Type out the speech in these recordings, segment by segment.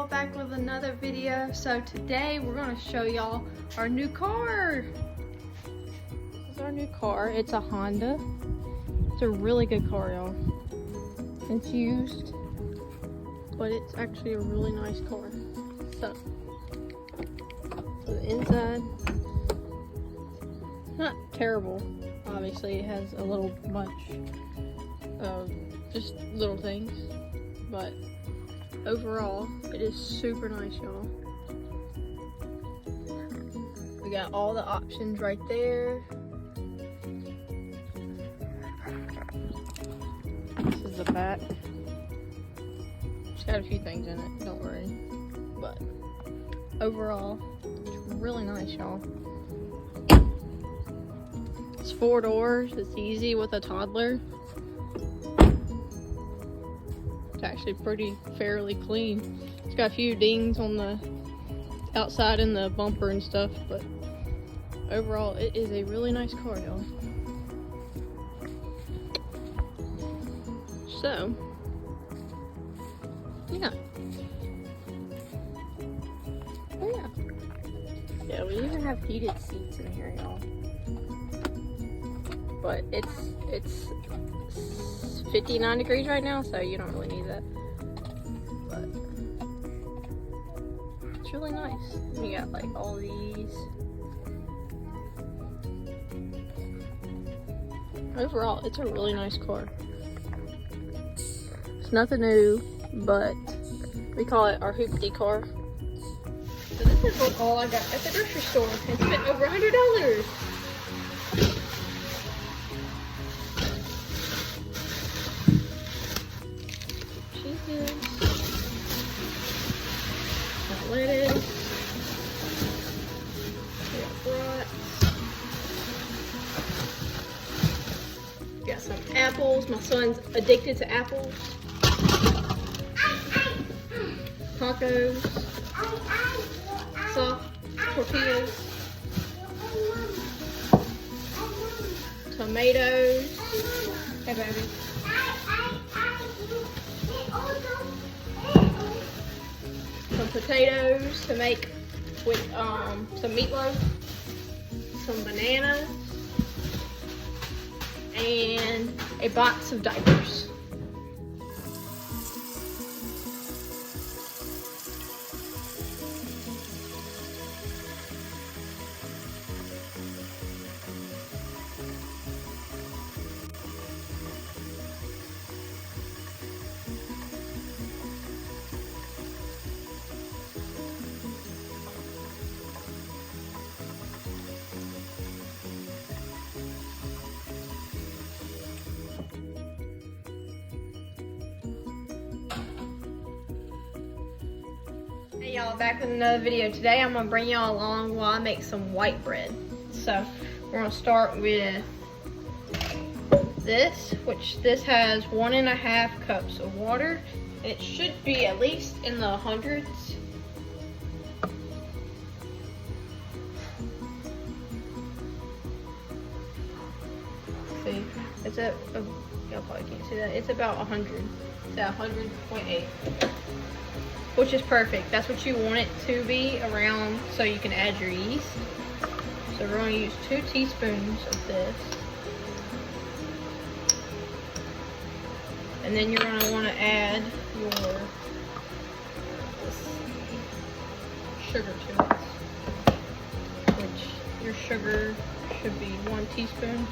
y'all, back with another video. So today we're going to show y'all our new car. This is our new car. It's a Honda. It's a really good car, y'all. It's used, but it's actually a really nice car. So the inside, not terrible. Obviously it has a little bunch of just little things, but overall it is super nice, y'all. We got all the options right there. This is the back. It's got a few things in it, don't worry, but overall it's really nice, y'all. It's 4 doors. It's easy with a toddler. It's actually pretty fairly clean. It's got a few dings on the outside and the bumper and stuff, but overall it is a really nice car, y'all. So yeah. Oh yeah. Yeah, we even have heated seats in here, y'all. But it's 59 degrees right now, so you don't really need that. But it's really nice. You got like all these. Overall, it's a really nice car. It's nothing new, but we call it our hoopty car. So this is what all I got at the grocery store. I spent over $100. Lettuce, got some apples. My son's addicted to apples. Tacos, soft tortillas, tomatoes. Hey, baby. Some potatoes to make with some meatloaf, some bananas, and a box of diapers. Hey y'all, back with another video. Today I'm gonna bring y'all along while I make some white bread. So we're gonna start with this, which this has 1.5 cups of water. And it should be at least in the hundreds. See, it's at, y'all probably can't see that. It's about 100. It's at 100.8. Which is perfect. That's what you want it to be around, so you can add your yeast. So we're going to use 2 teaspoons of this. And then you're going to want to add your sugar to it. Which your sugar should be 1 teaspoon.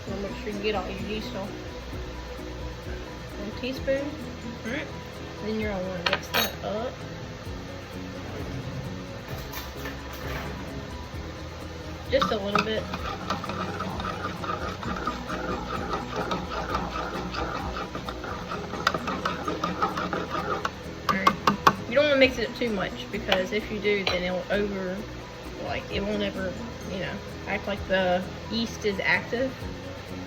So make sure you get all your yeast off. 1 teaspoon. Alright. Then you're gonna want to mix that up. Just a little bit. Alright. You don't want to mix it too much, because if you do, then it'll it won't ever, act like the yeast is active.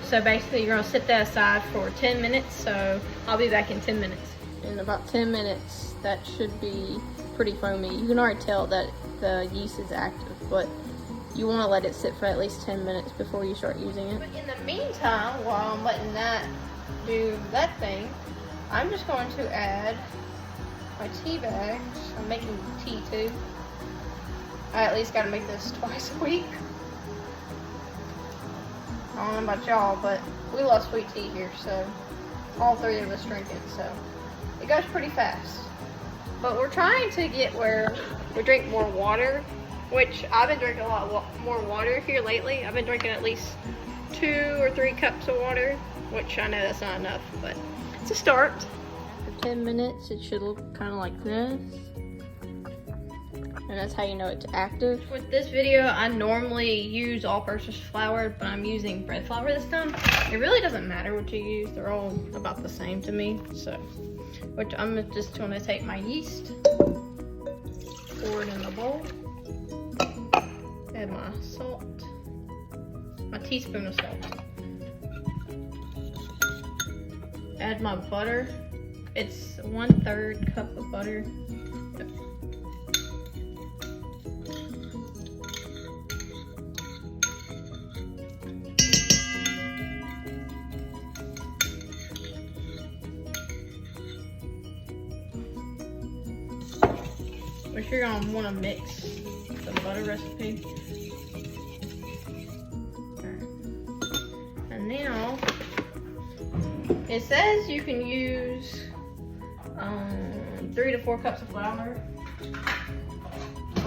So basically you're going to set that aside for 10 minutes, so I'll be back in 10 minutes. In about 10 minutes, that should be pretty foamy. You can already tell that the yeast is active, but you want to let it sit for at least 10 minutes before you start using it. But in the meantime, while I'm letting that do that thing, I'm just going to add my tea bags. I'm making tea too. I at least gotta make this twice a week. I don't know about y'all, but we love sweet tea here, so all three of us drink it, so it goes pretty fast. But we're trying to get where we drink more water, which I've been drinking a lot more water here lately. I've been drinking at least 2 or 3 cups of water, which I know that's not enough, but it's a start. For 10 minutes, it should look kind of like this. And that's how you know it's active. With this video, I normally use all-purpose flour, but I'm using bread flour this time. It really doesn't matter what you use. They're all about the same to me. So, which I'm just gonna take my yeast, pour it in the bowl, add my salt, my teaspoon of salt, add my butter. It's 1/3 cup of butter. Which you're gonna wanna mix the butter recipe. And now, it says you can use 3 to 4 cups of flour.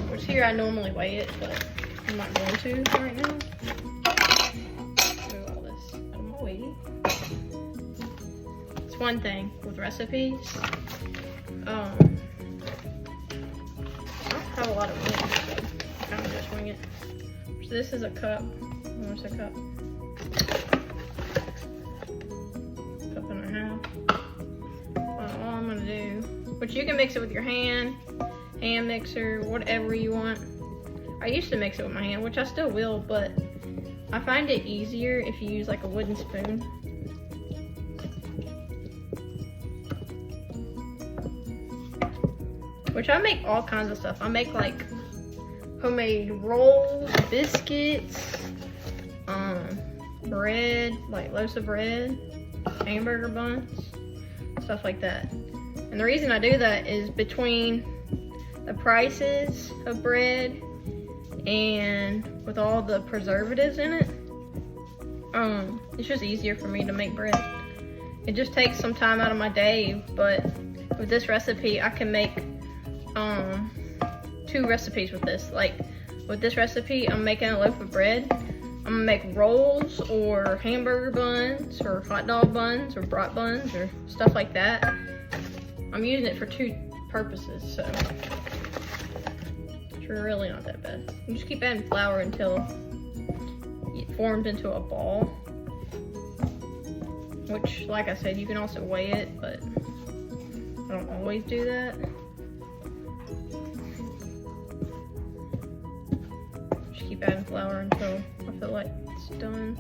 Which here I normally weigh it, but I'm not going to right now. Move all this out of my way. It's one thing with recipes. I have a lot of wings, so I kind of just wing it. So this is a cup. What's a cup? Cup and a half. Well, all I'm gonna do, which you can mix it with your hand mixer, whatever you want. I used to mix it with my hand, which I still will, but I find it easier if you use like a wooden spoon. Which I make all kinds of stuff. I make like homemade rolls, biscuits, bread, like loaves of bread, hamburger buns, stuff like that. And the reason I do that is between the prices of bread and with all the preservatives in it, it's just easier for me to make bread. It just takes some time out of my day, but with this recipe, I can make 2 recipes with this. Like with this recipe, I'm making a loaf of bread. I'm gonna make rolls or hamburger buns or hot dog buns or brat buns or stuff like that. I'm using it for 2 purposes, so it's really not that bad. You just keep adding flour until it forms into a ball. Which, like I said, you can also weigh it, but I don't always do that. Keep adding flour until I feel like it's done.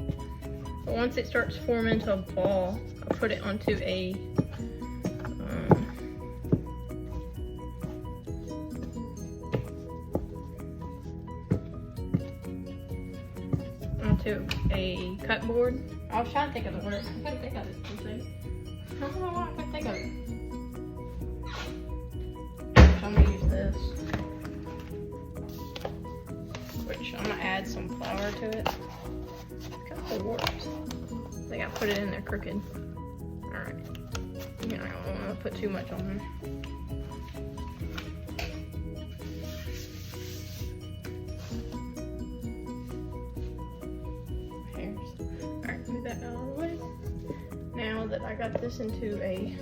But once it starts forming into a ball, I'll put it onto a cut board. I was trying to think of the word. I couldn't think of it. I don't know why I couldn't think of it. So I'm gonna use this. Which I'm gonna add some flour to it. It's got 4 warps. I think I put it in there crooked. Alright. You know, I don't want to put too much on there. Alright, move that out of the way. Now that I got this into a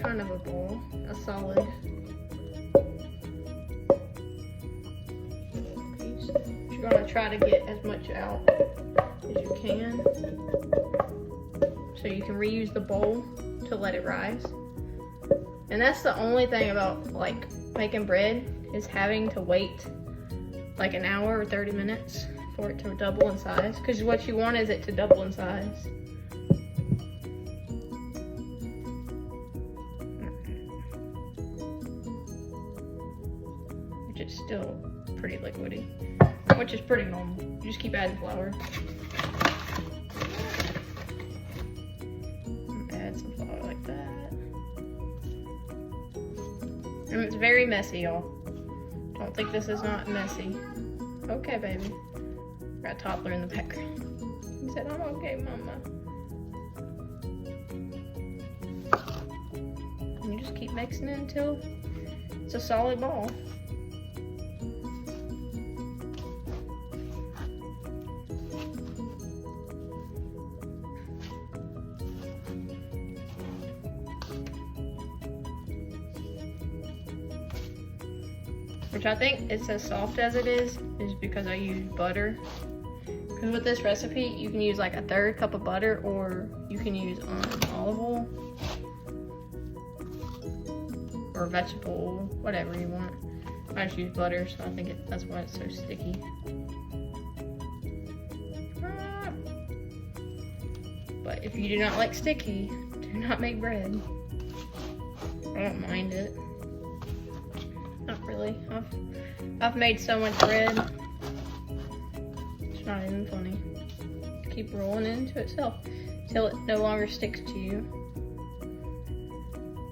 kind of a ball, a solid you're gonna try to get as much out as you can so you can reuse the bowl to let it rise. And that's the only thing about like making bread is having to wait like an hour or 30 minutes for it to double in size, because what you want is it to double in size. Which is still pretty liquidy. Which is pretty normal. You just keep adding flour. Add add some flour like that. And it's very messy, y'all. Don't think this is not messy. Okay, baby. Got a toddler in the background. He said, I'm okay, Mama. And you just keep mixing it until it's a solid ball. Which I think it's as soft as it is because I use butter. Because with this recipe, you can use like a 1/3 cup of butter, or you can use olive oil or vegetable oil, whatever you want. I just use butter, so I think that's why it's so sticky. But if you do not like sticky, do not make bread. I don't mind it. Not really. I've made so much bread. It's not even funny. Keep rolling into itself till it no longer sticks to you.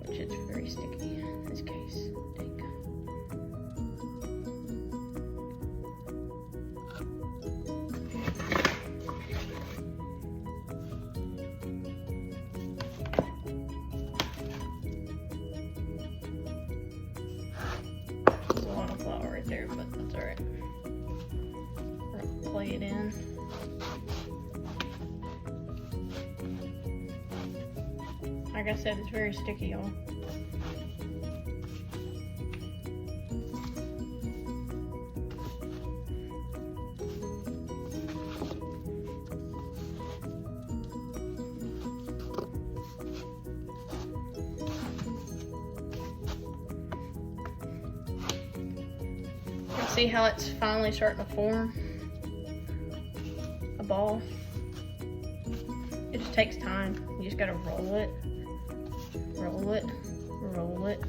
Which it's very sticky in this case. There you go. There, but that's alright. We're gonna play it in. Like I said, it's very sticky, y'all. See how it's finally starting to form a ball? It just takes time. You just gotta roll it, roll it, roll it.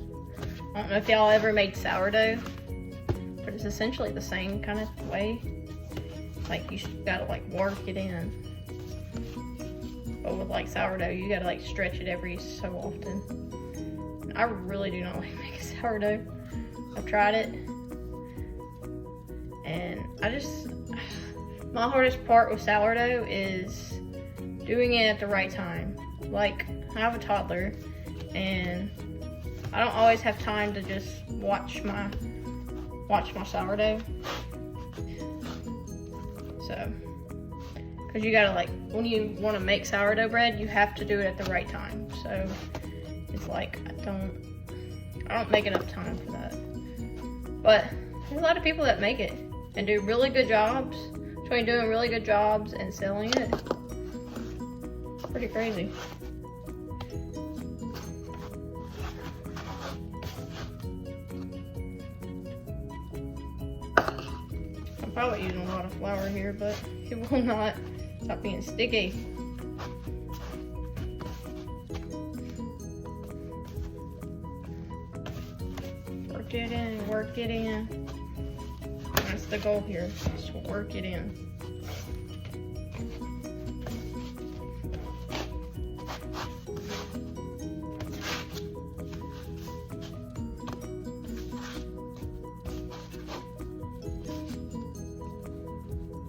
I don't know if y'all ever made sourdough, but it's essentially the same kind of way. Like you gotta like work it in. But with like sourdough, you gotta like stretch it every so often. I really do not like making sourdough. I've tried it. And my hardest part with sourdough is doing it at the right time. Like, I have a toddler, and I don't always have time to just watch my sourdough. So, because you gotta like, when you want to make sourdough bread, you have to do it at the right time. So, it's like, I don't make enough time for that. But, there's a lot of people that make it and do really good jobs. Between doing really good jobs and selling it. Pretty crazy. I'm probably using a lot of flour here, but it will not stop being sticky. Work it in, work it in. That's the goal here, is to work it in.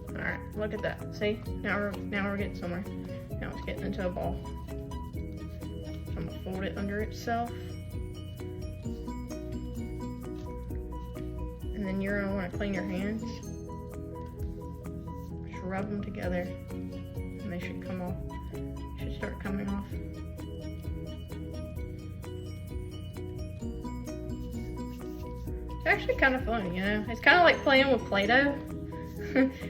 Alright, look at that. See? Now we're getting somewhere. Now it's getting into a ball. So I'm gonna fold it under itself. And then you're gonna wanna clean your hands. Just rub them together and they should come off. Should start coming off. It's actually kind of fun, you know? It's kind of like playing with Play-Doh,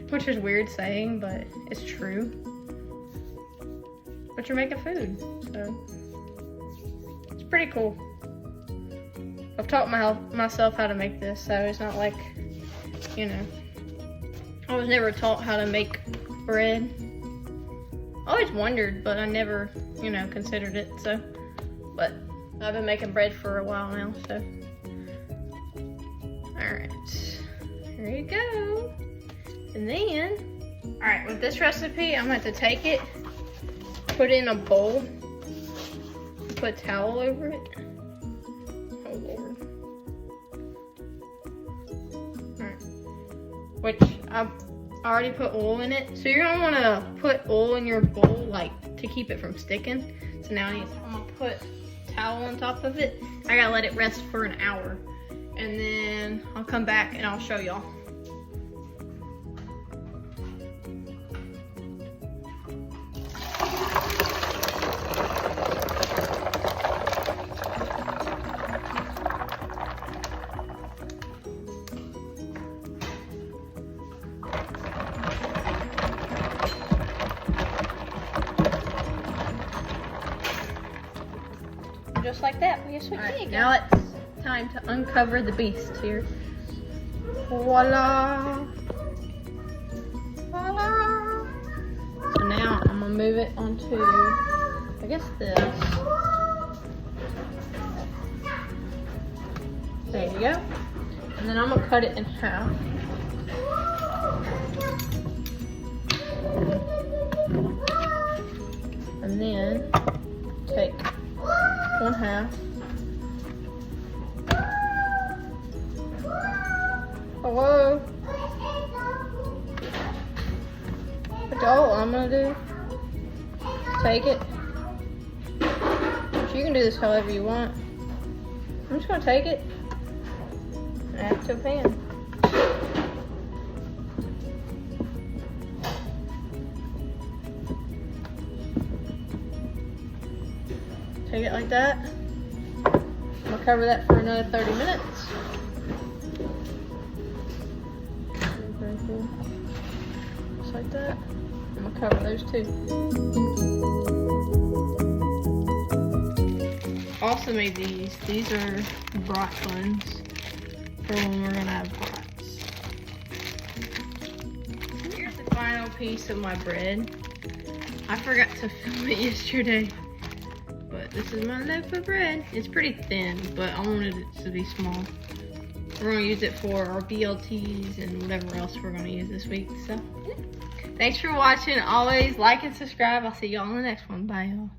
which is weird saying, but it's true. But you're making food, so it's pretty cool. I've taught myself how to make this, so it's not like, you know, I was never taught how to make bread. I always wondered, but I never, you know, considered it, so. But I've been making bread for a while now, so. Alright, here you go. And then, alright, with this recipe, I'm going to have to take it, put it in a bowl, put a towel over it. Oh Lord. Alright. Which I already put oil in it. So you're gonna wanna put oil in your bowl, like, to keep it from sticking. So now I'm gonna put a towel on top of it. I gotta let it rest for an hour. And then I'll come back and I'll show y'all. Just like that, we have sweet pig. Now it's time to uncover the beast here. Voila! Voila! So now I'm gonna move it onto, I guess this. There you go. And then I'm gonna cut it in half. And then take 1/2. Hello. That's all I'm gonna do. Take it. You can do this however you want. I'm just gonna take it and add it to a pan. Take it like that. I'm gonna cover that for another 30 minutes. Just like that. I'm gonna cover those too. Also made these. These are broth buns for when we're gonna have brats. Here's the final piece of my bread. I forgot to film it yesterday. But this is my loaf of bread. It's pretty thin, but I wanted it to be small. We're gonna use it for our BLTs and whatever else we're gonna use this week. So, yeah. Thanks for watching. Always like and subscribe. I'll see y'all in the next one. Bye, y'all.